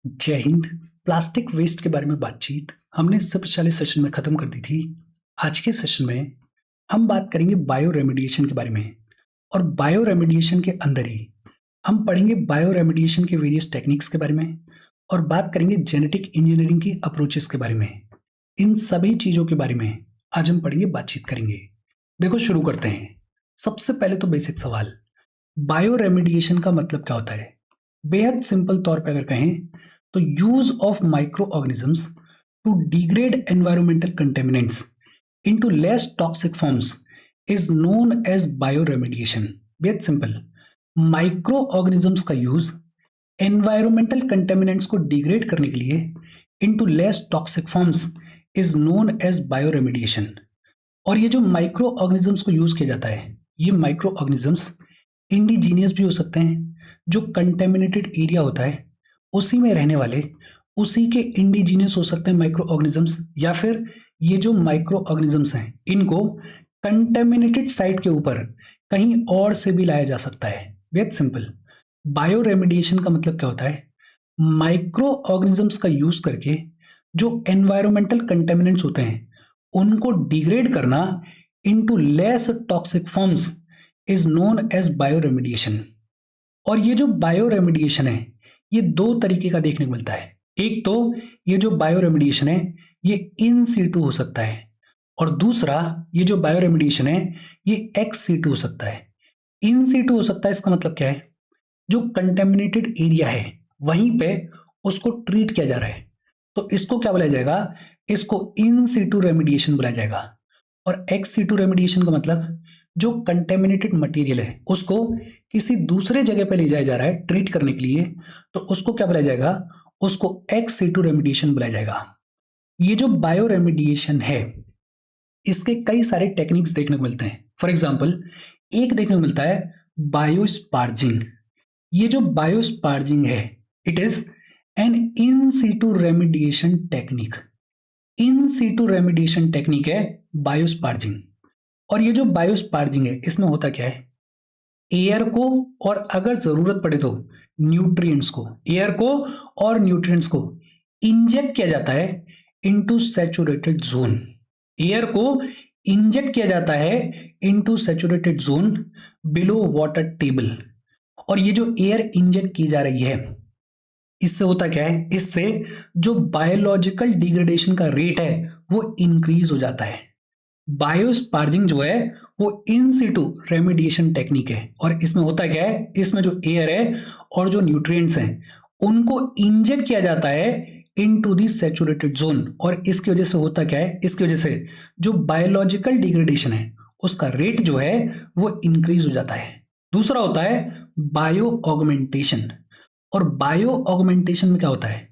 जय Hind. Plastic waste के बारे में बातचीत हमने इससे पिछले सेशन में खत्म कर दी थी। आज के सेशन में हम बात करेंगे बायो रेमेडिएशन के बारे में, और बायो रेमेडिएशन के अंदर ही हम पढ़ेंगे बायो रेमेडिएशन के वेरियस टेक्निक्स के बारे में, और बात करेंगे जेनेटिक इंजीनियरिंग की अप्रोचेस के बारे में। इन सभी चीज़ों के बारे में आज हम पढ़ेंगे, बातचीत करेंगे। देखो, शुरू करते हैं। सबसे पहले तो बेसिक सवाल, बायो रेमेडिएशन का मतलब क्या होता है? बेहद सिंपल तौर पर अगर कहें तो use of micro organisms to degrade environmental contaminants into less toxic forms is known as bio remediation. बेहद सिंपल, माइक्रो ऑर्गेनिजम्स का यूज एनवायरमेंटल कंटेमिनेंट्स को डिग्रेड करने के लिए into less toxic forms is known as bio remediation. और ये जो micro organisms को यूज किया जाता है, ये माइक्रो ऑर्गेनिजम्स इंडिजीनियस भी हो सकते हैं, जो कंटेमिनेटेड एरिया होता है उसी में रहने वाले, उसी के इंडिजीनियस हो सकते हैं माइक्रो ऑर्गेनिजम्स, या फिर ये जो माइक्रो ऑर्गेनिजम्स हैं इनको कंटेमिनेटेड साइट के ऊपर कहीं और से भी लाया जा सकता है। बेहद सिंपल, बायो रेमेडिएशन का मतलब क्या होता है? माइक्रो ऑर्गेनिजम्स का यूज करके जो एनवायरमेंटल कंटेमिनेंट्स होते हैं उनको डिग्रेड करना into less toxic forms is known as bio remediation. और ये जो बायो रेमेडिएशन है ये दो तरीके का देखने को मिलता है। एक तो ये जो बायो रेमेडिएशन है ये इन सीटू हो सकता है, और दूसरा ये जो बायो रेमेडिएशन है ये एक्स सीटू हो सकता है। इन सीटू हो सकता है, इसका मतलब क्या है? जो कंटेमिनेटेड एरिया है वहीं पे उसको ट्रीट किया जा रहा है, तो इसको क्या बुलाया जाएगा? इसको इन सीटू रेमेडिएशन बुलाया जाएगा। और एक्स सीटू रेमेडिएशन का मतलब जो कंटेमिनेटेड मटेरियल है उसको किसी दूसरे जगह पे ले जाया जा रहा है ट्रीट करने के लिए, तो उसको क्या बुलाया जाएगा? उसको एक्स सीटू रेमेडिएशन बुलाया जाएगा। ये जो बायो रेमेडिएशन है इसके कई सारे टेक्निक्स देखने को मिलते हैं। फॉर एग्जांपल, एक देखने को मिलता है बायोस्पार्जिंग। ये जो बायोस्पार्जिंग है it is an in situ remediation technique. In situ remediation technique है बायोस्पार्जिंग। और ये जो बायोस्पार्जिंग है इसमें होता क्या है? एयर को और अगर जरूरत पड़े तो न्यूट्रिएंट्स को, एयर को और न्यूट्रिएंट्स को इंजेक्ट किया जाता है इनटू सैचुरेटेड जोन। एयर को इंजेक्ट किया जाता है into saturated zone below water table. और ये जो एयर इंजेक्ट की जा रही है इससे होता क्या है? इससे जो बायोलॉजिकल डिग्रेडेशन का रेट है वो इंक्रीज हो जाता है। बायोस्पार्जिंग जो है वो इन सिटू रेमेडिएशन टेक्निक है, और इसमें होता क्या है? इसमें जो एयर है और जो न्यूट्रिएंट्स हैं उनको इंजेक्ट किया जाता है इनटू द सैचुरेटेड जोन, और इसकी वजह से होता क्या है? इसकी वजह से जो बायोलॉजिकल डिग्रेडेशन है उसका रेट जो है वो इंक्रीज हो जाता है। दूसरा होता है बायो ऑगमेंटेशन। और बायो ऑगमेंटेशन में क्या होता है?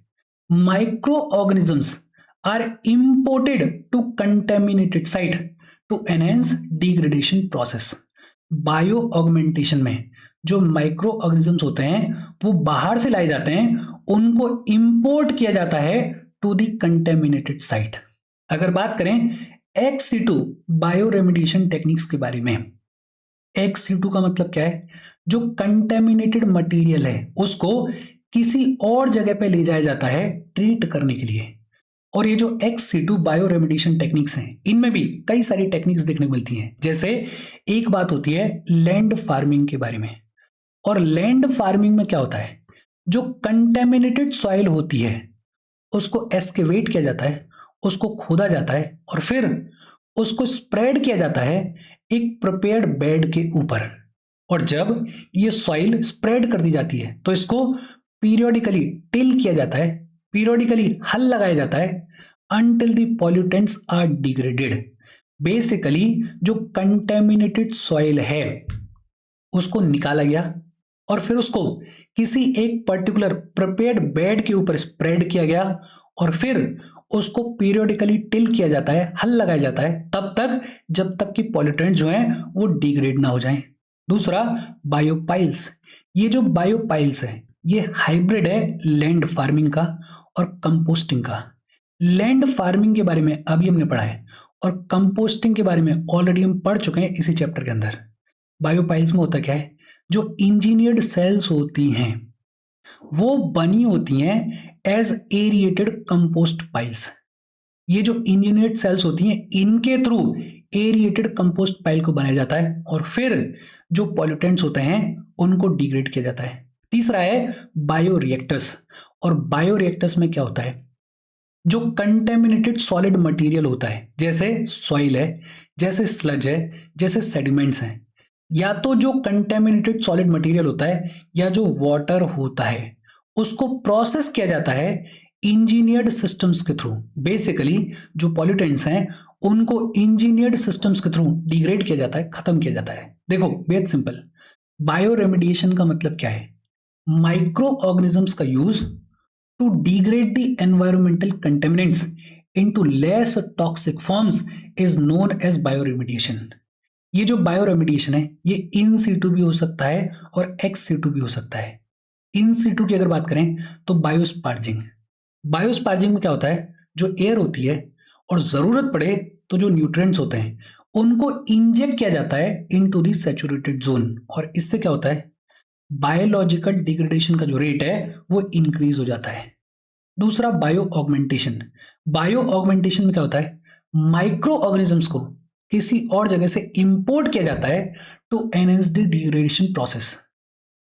Micro organisms are imported to contaminated site to enhance degradation process। Bio augmentation में जो माइक्रो ऑर्गेनिजम्स होते हैं वो बाहर से लाए जाते हैं, उनको इंपोर्ट किया जाता है टू द कंटेमिनेटेड साइट। अगर बात करें ex situ bioremediation techniques के बारे में, एक्स सीटू का मतलब क्या है? जो कंटेमिनेटेड मटेरियल है उसको किसी और जगह पे ले जाया जाता है ट्रीट करने के लिए। और ये जो ex situ bioremediation techniques हैं इनमें भी कई सारी टेक्निक्स देखने को मिलती हैं। जैसे एक बात होती है लैंड फार्मिंग के बारे में। और लैंड फार्मिंग में क्या होता है? जो कंटेमिनेटेड सॉइल होती है उसको एस्केवेट किया जाता है, उसको खोदा जाता है, और फिर उसको स्प्रेड किया जाता है एक प्रिपेयर्ड बेड के ऊपर। और जब ये सॉइल स्प्रेड कर दी जाती है तो इसको पीरियोडिकली टिल किया जाता है, पीरियोडिकली हल लगाया जाता है until the pollutants are degraded। Basically जो कंटेमिनेटेड सॉइल है उसको निकाला गया और फिर उसको किसी एक पर्टिकुलर प्रिपेयर्ड बेड के ऊपर स्प्रेड किया गया, और फिर उसको पीरियोडिकली टिल किया जाता है, हल लगाया जाता है तब तक जब तक कि पॉल्यूटेंट जो हैं वो डिग्रेड ना हो जाएं। दूसरा बायोपाइल्स। ये जो बायोपाइल्स है ये हाइब्रिड है लैंड फार्मिंग का और कंपोस्टिंग का। लैंड फार्मिंग के बारे में अभी हमने पढ़ा है, और कंपोस्टिंग के बारे में ऑलरेडी हम पढ़ चुके हैं इसी चैप्टर के अंदर। बायोपाइल्स में होता क्या है? जो इंजीनियर्ड सेल्स होती हैं वो बनी होती हैं एज एरिएटेड कंपोस्ट पाइल्स। ये जो इंजीनियर्ड सेल्स होती हैं इनके थ्रू एरिएटेड कंपोस्ट पाइल को बनाया जाता है और फिर जो पॉल्यूटेंट्स होते हैं उनको डिग्रेड किया जाता है। तीसरा है बायोरिएक्टर्स। और बायोरिएक्टर्स में क्या होता है, जो कंटेमिनेटेड सॉलिड मटेरियल होता है जैसे सॉइल है, जैसे स्लज है, जैसे सेडिमेंट्स हैं, या तो जो कंटेमिनेटेड सॉलिड मटेरियल होता है या जो वाटर होता है उसको प्रोसेस किया जाता है इंजीनियर्ड सिस्टम्स के थ्रू। बेसिकली जो पॉल्यूटेंट्स हैं उनको इंजीनियर्ड सिस्टम्स के थ्रू डिग्रेड किया जाता है, खत्म किया जाता है। देखो बेहद सिंपल, बायो रेमेडिएशन का मतलब क्या है, माइक्रो ऑर्गेनिजम्स का use to degrade the environmental contaminants into less toxic forms is known as bioremediation। ये जो बायोरेमिडिएशन है ये इन सीटू भी हो सकता है और एक्स सीटू भी हो सकता है। इन सीटू की अगर बात करें तो बायोस्पार्जिंग। बायोस्पार्जिंग में क्या होता है, जो एयर होती है और जरूरत पड़े तो जो न्यूट्रिएंट्स होते हैं उनको इंजेक्ट किया जाता है इनटू द सैचुरेटेड जोन, और इससे क्या होता है, बायोलॉजिकल डिग्रेडेशन का जो रेट है वो इंक्रीज हो जाता है। दूसरा बायो ऑगमेंटेशन। बायो ऑगमेंटेशन में क्या होता है, माइक्रो ऑर्गेनिजम्स को किसी और जगह से इंपोर्ट किया जाता है to enhance the degradation process.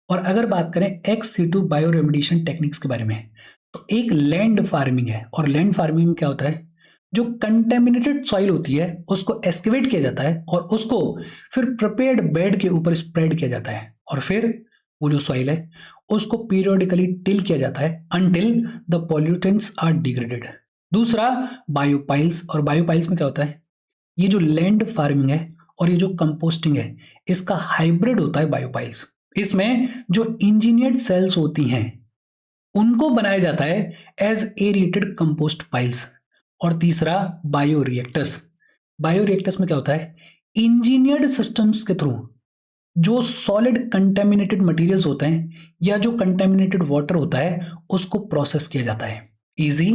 और अगर बात करें ex situ bioremediation techniques के बारे में तो एक लैंड फार्मिंग है, और लैंड फार्मिंग में क्या होता है, जो कंटेमिनेटेड सॉइल होती है उसको एक्सकेवेट किया जाता है और उसको फिर प्रिपेयर्ड बेड के ऊपर स्प्रेड किया जाता है, और फिर वो जो सॉइल है उसको पीरियोडिकली टिल किया जाता है until the pollutants are degraded. दूसरा बायोपाइल्स। और बायोपाइल्स में क्या होता है, ये जो लैंड फार्मिंग है और ये जो कंपोस्टिंग है इसका हाइब्रिड होता है बायोपाइल्स। इसमें जो इंजीनियर्ड सेल्स होती हैं उनको बनाया जाता है एज एरिएटेड कंपोस्ट पाइल्स। और तीसरा बायोरिएक्टर्स। बायोरिएक्टर्स में क्या होता है, इंजीनियर्ड सिस्टम्स के थ्रू जो सॉलिड कंटेमिनेटेड मटेरियल्स होते हैं या जो कंटेमिनेटेड वाटर होता है उसको प्रोसेस किया जाता है। इजी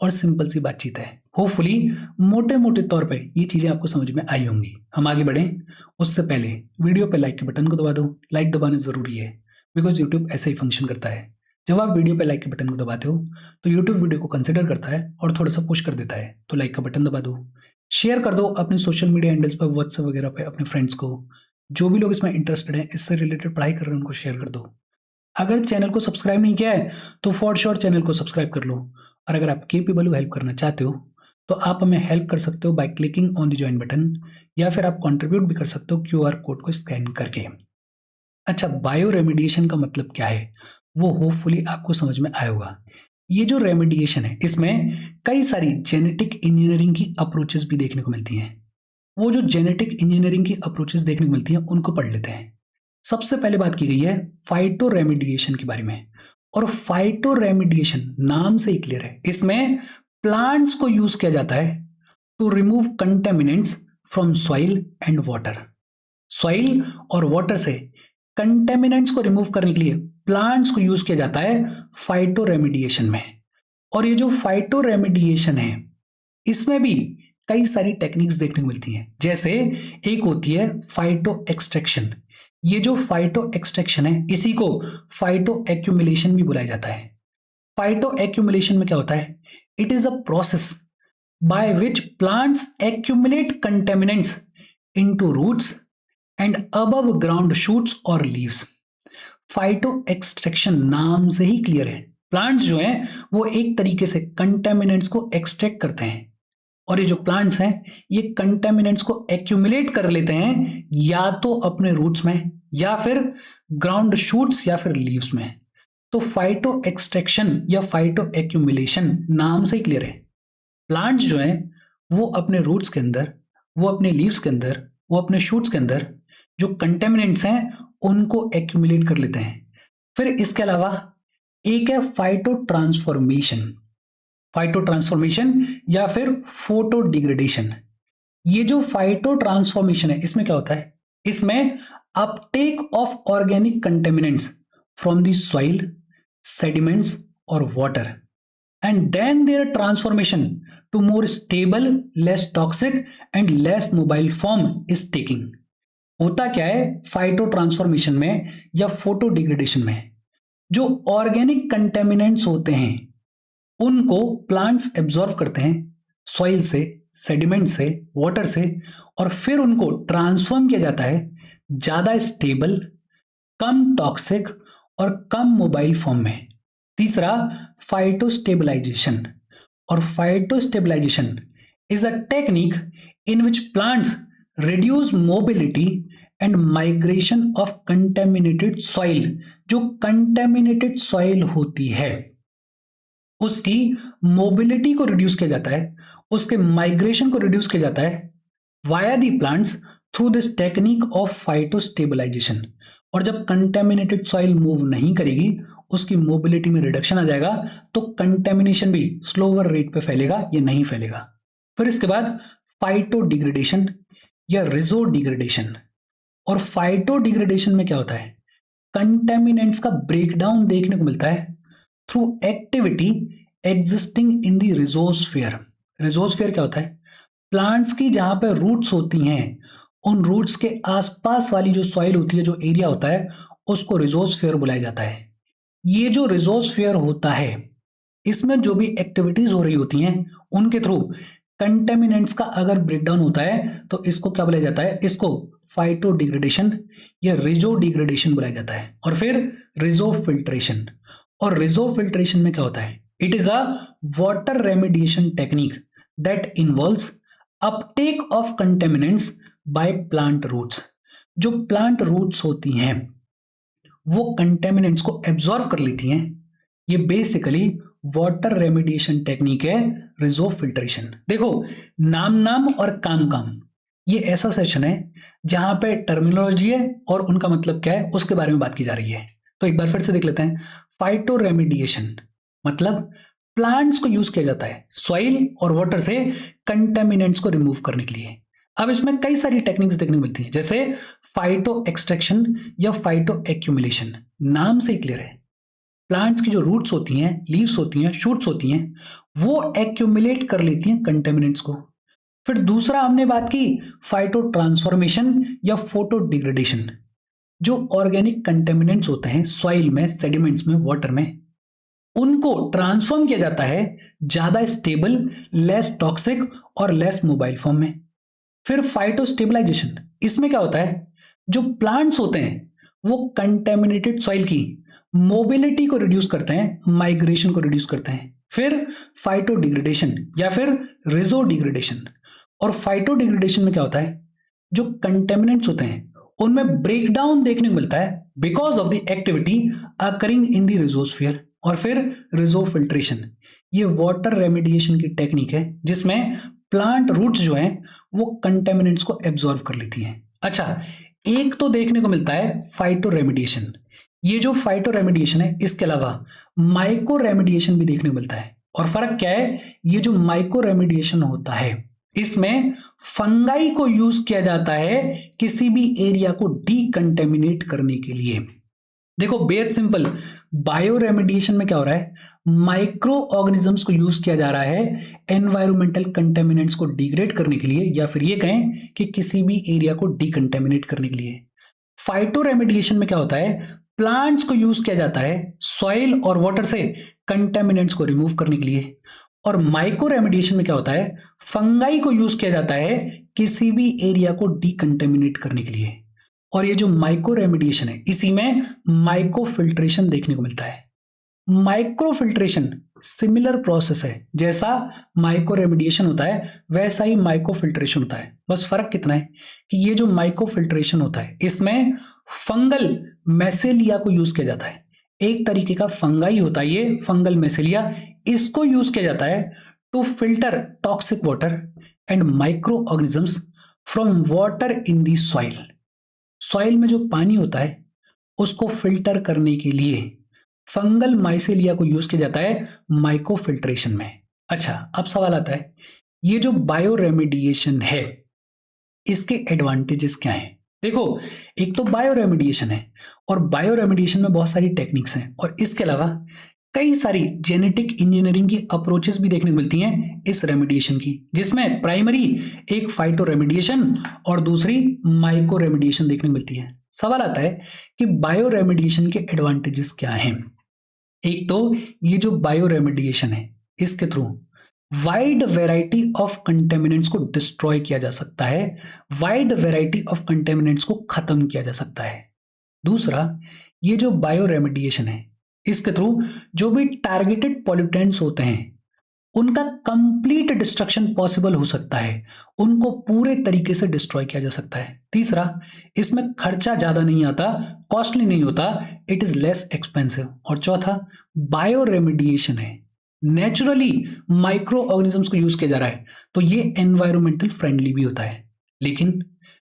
और सिंपल सी बातचीत है। होपफुली मोटे मोटे तौर पे ये चीजें आपको समझ में आई होंगी। हम आगे बढ़ें उससे पहले वीडियो पे लाइक के बटन को दबा दो। लाइक दबाना जरूरी है बिकॉज यूट्यूब ऐसे ही फंक्शन करता है, जब आप वीडियो पे लाइक के बटन को दबाते हो तो यूट्यूब वीडियो को कंसिडर करता है और थोड़ा सा पुश कर देता है। तो लाइक का बटन दबा दो, शेयर कर दो अपने सोशल मीडिया हैंडल्स पर, व्हाट्सएप वगैरह पे अपने फ्रेंड्स को, जो भी लोग इसमें इंटरेस्टेड हैं, इससे रिलेटेड पढ़ाई कर रहे हैं उनको शेयर कर दो। अगर चैनल को सब्सक्राइब नहीं किया है तो फॉर श्योर चैनल को सब्सक्राइब कर लो। और अगर आप केपेबल हो हेल्प करना चाहते हो तो आप हमें हेल्प कर सकते हो by clicking on the join button, या फिर आप कंट्रीब्यूट भी कर सकते हो क्यूआर कोड को स्कैन करके। अच्छा, बायो रेमेडिएशन का मतलब क्या है वो होपफुली आपको समझ में आया होगा। ये जो रेमेडिएशन है इसमें कई सारी जेनेटिक इंजीनियरिंग की अप्रोचेस भी देखने को मिलती हैं। वो जो जेनेटिक इंजीनियरिंग की अप्रोचेस देखने को मिलती हैं उनको पढ़ लेते हैं। सबसे पहले बात की गई है फाइटो रेमेडिएशन के बारे में, और फाइटो रेमेडिएशन नाम से ही क्लियर है, इसमें प्लांट्स को यूज किया जाता है to remove contaminants from soil and water. Soil और वाटर से कंटेमिनेंट्स को रिमूव करने के लिए प्लांट्स को यूज किया जाता है फाइटो रेमेडिएशन में। और ये जो फाइटो रेमेडिएशन है इसमें भी कई सारी टेक्निक्स देखने को मिलती हैं। जैसे एक होती है फाइटो एक्सट्रैक्शन। ये जो फाइटो एक्सट्रैक्शन है इसी को फाइटो एक्यूमुलेशन भी बुलाया जाता है। फाइटो एक्यूमुलेशन में क्या होता है, it is a process by which plants accumulate contaminants into roots and above ground shoots और लीव्स। फाइटो एक्सट्रैक्शन नाम से ही क्लियर है, प्लांट्स जो हैं वो एक तरीके से कंटेमिनेंट्स को एक्सट्रैक्ट करते हैं, और ये जो प्लांट्स हैं ये कंटेमिनेंट्स को एक्यूमुलेट कर लेते हैं या तो अपने रूट्स में या फिर ग्राउंड शूट्स या फिर लीव्स में। तो फाइटो एक्सट्रैक्शन या फाइटो एक्यूमुलेशन नाम से ही क्लियर है, प्लांट्स जो हैं वो अपने रूट्स के अंदर, वो अपने लीव्स के अंदर, वो अपने शूट्स के अंदर जो कंटेमिनेंट्स हैं उनको एक्यूमुलेट कर लेते हैं। फिर इसके अलावा एक है फाइटो ट्रांसफॉर्मेशन। फाइटो ट्रांसफॉर्मेशन या फिर फोटो डिग्रेडेशन। ये जो फाइटो ट्रांसफॉर्मेशन है इसमें क्या होता है, इसमें uptake of organic contaminants from the soil, sediments और water, and then their transformation to more stable, less toxic and less mobile form is taking. होता क्या है फाइटो ट्रांसफॉर्मेशन में या फोटो डिग्रेडेशन में, जो ऑर्गेनिक कंटेमिनेंट्स होते हैं उनको प्लांट्स एब्जॉर्व करते हैं सॉइल से, सेडिमेंट से, वाटर से, और फिर उनको ट्रांसफॉर्म किया जाता है ज्यादा स्टेबल, कम टॉक्सिक और कम मोबाइल फॉर्म में। तीसरा, फाइटोस्टेबलाइजेशन। और phytostabilisation is a technique in which plants reduce mobility and migration of contaminated soil. जो कंटेमिनेटेड सॉइल होती है उसकी मोबिलिटी को रिड्यूस किया जाता है, उसके माइग्रेशन को रिड्यूस किया जाता है via the plants through this technique of phytostabilisation. और जब कंटेमिनेटेड सॉइल मूव नहीं करेगी, उसकी मोबिलिटी में रिडक्शन आ जाएगा, तो कंटेमिनेशन भी स्लोअर रेट पे फैलेगा, ये नहीं फैलेगा। फिर इसके बाद फाइटो डिग्रेडेशन या रिजो डिग्रेडेशन। और फाइटो डिग्रेडेशन में क्या होता है, कंटेमिनेंट्स का ब्रेकडाउन देखने को मिलता है through activity existing in the rhizosphere. Rhizosphere क्या होता है, प्लांट्स की जहां पर रूट्स होती हैं, उन रूट्स के आसपास वाली जो सॉइल होती है, जो एरिया होता है, उसको रिजोस्फीयर बुलाया जाता है। ये जो रिजोस्फीयर होता है, इसमें जो भी एक्टिविटीज हो रही होती हैं उनके थ्रू कंटेमिनेंट्स का अगर ब्रेकडाउन होता है तो इसको क्या बुलाया जाता है, इसको फाइटो डिग्रेडेशन या रिजो डिग्रेडेशन बुलाया जाता है। और फिर रिजो फिल्ट्रेशन। और रिजो फिल्ट्रेशन में क्या होता है, it is a water remediation technique that involves uptake of contaminants by plant roots. जो प्लांट रूट्स होती हैं वो कंटेमिनेंट्स को एब्जॉर्व कर लेती हैं। ये बेसिकली वाटर रेमेडिएशन टेक्निक है, रिजो फिल्ट्रेशन। देखो, नाम नाम और काम काम, ये ऐसा सेशन है जहां पे टर्मिनोलॉजी है और उनका मतलब क्या है उसके बारे में बात की जा रही है। तो एक बार फिर से देख लेते हैं। फाइटो रेमेडिएशन मतलब प्लांट्स को यूज किया जाता है सॉइल और वाटर से कंटेमिनेंट्स को रिमूव करने के लिए। अब इसमें कई सारी टेक्निक्स देखने को मिलती हैं, जैसे फाइटो एक्सट्रैक्शन या फाइटो एक्यूमुलेशन। नाम से ही क्लियर है, प्लांट्स की जो रूट्स होती हैं, लीव्स होती हैं, शूट्स होती हैं, वो एक्यूमुलेट कर लेती हैं कंटेमिनेंट्स को। फिर दूसरा हमने बात की फाइटो ट्रांसफॉर्मेशन या फोटो डिग्रेडेशन। जो ऑर्गेनिक कंटेमिनेंट्स होते हैं सॉइल में, सेडिमेंट्स में, वाटर में, उनको ट्रांसफॉर्म किया जाता है ज्यादा स्टेबल, लेस टॉक्सिक और लेस मोबाइल फॉर्म में। फिर फाइटो स्टेबलाइजेशन, इसमें क्या होता है, जो प्लांट्स होते हैं वो कंटेमिनेटेड सॉइल की मोबिलिटी को रिड्यूस करते हैं, माइग्रेशन को रिड्यूस करते हैं। फिर फाइटो डिग्रेडेशन या फिर रिजो डिग्रेडेशन। और फाइटो डिग्रेडेशन में क्या होता है, जो कंटेमिनेंट्स होते हैं उनमें ब्रेकडाउन देखने को मिलता है because of the activity occurring in the rhizosphere. और फिर रिजो फिल्ट्रेशन, ये वाटर रेमेडिएशन की टेक्निक है जिसमें प्लांट रूट्स जो हैं वो कंटेमिनेंट्स को एब्जॉर्व कर लेती हैं। अच्छा, एक तो देखने को मिलता है फाइटो रेमेडिएशन। ये जो फाइटो रेमेडिएशन है, इसके अलावा माइको रेमेडिएशन भी देखने को मिलता है। और फर्क क्या है, ये जो माइको रेमेडिएशन होता है इसमें फंगाई को यूज किया जाता है किसी भी एरिया को डीकंटेमिनेट करने के लिए। देखो बेहद सिंपल, बायो रेमेडिएशन में क्या हो रहा है, माइक्रो ऑर्गेनिजम्स को यूज किया जा रहा है एनवायरमेंटल कंटेमिनेंट्स को डिग्रेड करने के लिए, या फिर ये कहें कि किसी भी एरिया को डीकंटेमिनेट करने के लिए। फाइटो रेमेडिएशन में क्या होता है, प्लांट्स को यूज किया जाता है सॉइल और वाटर से कंटेमिनेंट्स को रिमूव करने के लिए। और माइको रेमेडिएशन में क्या होता है, फंगाई को यूज किया जाता है किसी भी एरिया को डीकंटेमिनेट करने के लिए। और ये जो माइको रेमेडिएशन है, इसी में माइको फिल्ट्रेशन देखने को मिलता है। माइक्रो फिल्ट्रेशन सिमिलर प्रोसेस है, जैसा माइको रेमेडिएशन होता है वैसा ही माइको फिल्ट्रेशन होता है। बस फर्क कितना है कि ये जो माइको फिल्ट्रेशन होता है इसमें फंगल मैसेलिया को यूज किया जाता है। एक तरीके का फंगाई होता है ये फंगल मैसेलिया, इसको यूज किया जाता है to filter toxic water and microorganisms from water in the soil. Soil में जो पानी होता है उसको फिल्टर करने के लिए फंगल माइसेलिया को यूज किया जाता है माइको फिल्ट्रेशन में। अच्छा, अब सवाल आता है, ये जो बायो रेमेडिएशन है इसके एडवांटेजेस क्या हैं। देखो, एक तो बायो रेमेडिएशन है और बायो रेमेडिएशन में बहुत सारी टेक्निक्स हैं, और इसके अलावा कई सारी जेनेटिक इंजीनियरिंग की अप्रोचेस भी देखने को मिलती हैं इस रेमेडिएशन की, जिसमें प्राइमरी एक फाइटो रेमेडिएशन और दूसरी माइको रेमेडिएशन देखने को मिलती है। सवाल आता है कि बायो रेमेडिएशन के एडवांटेजेस क्या हैं। एक तो ये जो बायो रेमेडिएशन है इसके through wide variety of contaminants को डिस्ट्रॉय किया जा सकता है, वाइड वैरायटी ऑफ कंटेमिनेंट्स को खत्म किया जा सकता है। दूसरा, ये जो बायो रेमेडिएशन है, इसके थ्रू जो भी टारगेटेड पॉल्यूटेंट्स होते हैं उनका कंप्लीट डिस्ट्रक्शन पॉसिबल हो सकता है, उनको पूरे तरीके से डिस्ट्रॉय किया जा सकता है। तीसरा, इसमें खर्चा ज्यादा नहीं आता, कॉस्टली नहीं होता, इट इज लेस एक्सपेंसिव। और चौथा, बायो रेमेडिएशन है, नेचुरली माइक्रो ऑर्गेनिजम्स को यूज किया जा रहा है, तो ये एनवायरमेंटल फ्रेंडली भी होता है। लेकिन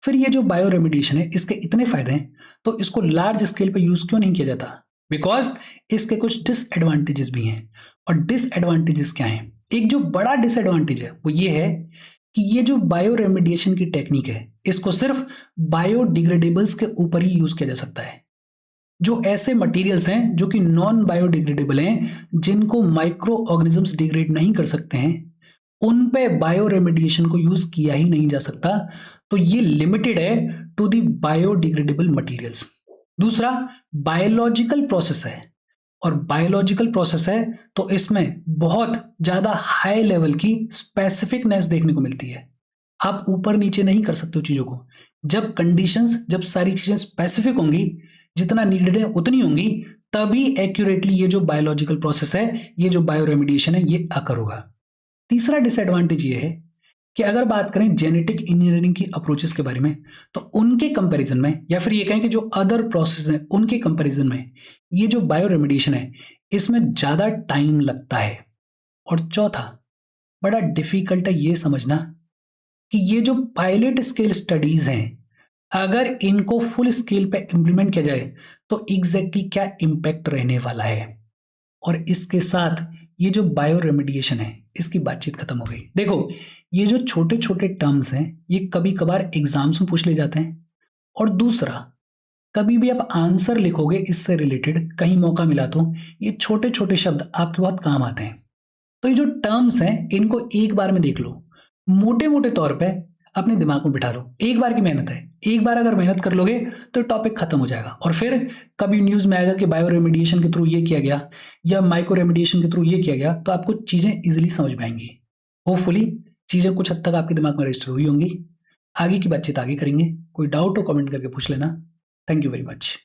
फिर ये जो बायो रेमेडिएशन है, इसके इतने फायदे हैं, तो इसको लार्ज स्केल पे यूज क्यों नहीं किया जाता? बिकॉज इसके कुछ डिसएडवांटेजेस भी हैं। और डिसएडवांटेजेस क्या हैं? एक जो बड़ा डिसएडवांटेज है वो ये है कि ये जो बायो रेमेडिएशन की टेक्निक है, इसको सिर्फ बायोडिग्रेडेबल्स के ऊपर ही यूज किया जा सकता है। जो ऐसे मटेरियल्स हैं जो कि नॉन बायोडिग्रेडेबल हैं, जिनको माइक्रो ऑर्गेनिजम्स डिग्रेड नहीं कर सकते हैं, उन पे बायो रेमेडिएशन को यूज किया ही नहीं जा सकता। तो ये लिमिटेड है टू दी बायोडिग्रेडेबल मटेरियल्स। दूसरा, बायोलॉजिकल प्रोसेस है, और बायोलॉजिकल प्रोसेस है तो इसमें बहुत ज्यादा हाई लेवल की स्पेसिफिकनेस देखने को मिलती है। आप ऊपर नीचे नहीं कर सकते हो चीजों को। जब कंडीशंस, जब सारी चीजें स्पेसिफिक होंगी, जितना नीडेड है उतनी होंगी, तभी एक्यूरेटली ये जो बायोलॉजिकल प्रोसेस है, ये जो बायो रेमेडिएशन है, ये अकर होगा। तीसरा डिसएडवांटेज ये है कि अगर बात करें जेनेटिक इंजीनियरिंग की अप्रोचेस के बारे में, तो उनके कंपैरिजन में, या फिर ये कहें कि जो अदर प्रोसेस हैं उनके कंपैरिजन में, ये जो बायो रेमेडिएशन है, इसमें ज़्यादा टाइम लगता है। और चौथा, बड़ा डिफिकल्ट है ये समझना कि ये जो पायलट स्केल स्टडीज हैं, अगर इनको फुल स्केल पे इम्प्लीमेंट किया जाए तो एग्जैक्टली क्या इम्पैक्ट रहने वाला है। और इसके साथ ये जो बायो रेमेडिएशन है, इसकी बातचीत खत्म हो गई। देखो, ये जो छोटे छोटे टर्म्स हैं, ये कभी कभार एग्जाम्स में पूछ ले जाते हैं। और दूसरा, कभी भी आप आंसर लिखोगे इससे रिलेटेड, कहीं मौका मिला तो ये छोटे छोटे शब्द आपके बहुत काम आते हैं। तो ये जो टर्म्स हैं, इनको एक बार में देख लो, मोटे मोटे तौर पे अपने दिमाग में बिठा लो। एक बार की मेहनत है, एक बार अगर मेहनत कर लोगे तो टॉपिक खत्म हो जाएगा। और फिर कभी न्यूज में आएगा कि बायो रेमेडिएशन के थ्रू ये किया गया या माइक्रो रेमेडिएशन के थ्रू ये किया गया, तो आपको चीजें इजीली समझ में आएंगी। होपफुली चीजें कुछ हद तक आपके दिमाग में रजिस्टर हुई होंगी। आगे की बातचीत आगे करेंगे। कोई डाउट हो कमेंट करके पूछ लेना। Thank you very much.